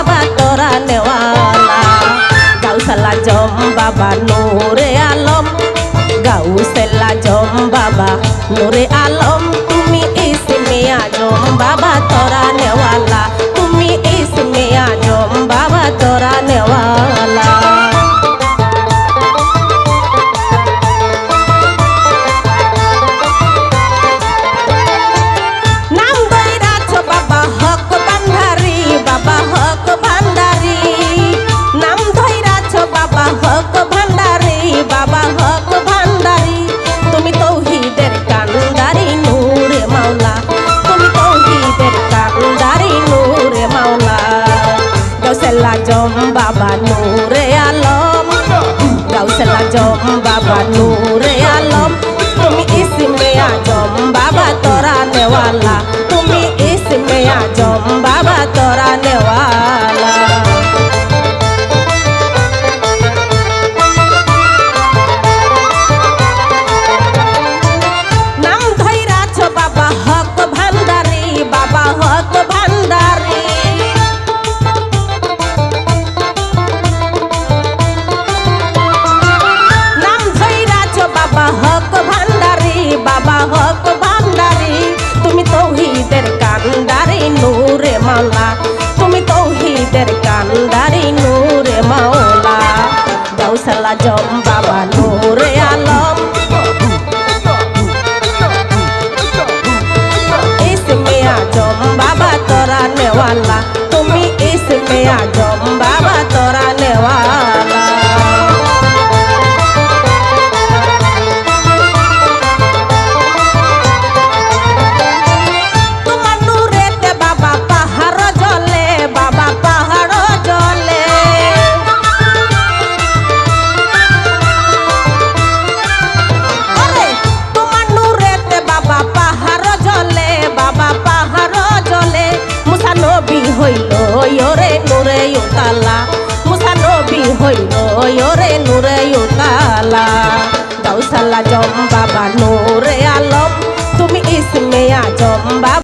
বাবা তোরা নেওয়ালা গাউসালা জম বাবা নূরে আলম গাউসালা জম বাবা নূরে আলম তুমি ইসমে আজম বাবা তোরা নেওয়ালা তুমি ইসমে আজম বাবা তোরা নেওয়ালা জম বাবা নূরে আলম গাউসালা জম বাবা নূরে আলম তুমি ইসমে আজম বাবা তোরা নেওয়ালা তুমি ইসমে আজম বাবা তোরা নেওয়ালা নাম ধইরাছ বাবা হক ভান্ডারি বাবা হক ভান্ডারি বাবা হক ভান্ডারি তুমি তৌহিদের কান্ডারি নূরে মাওলা তুমি তৌহিদের কান্ডারি নূরে মাওলা গাউসালা জম বাবা নূরে আলম ইসমে আজম বাবা তোরা নেওয়ালা তুমি ইসমে আজম বাবা তোরা নেওয়ালা হইল ওরে নূরে উতালা মুসা নবী হইল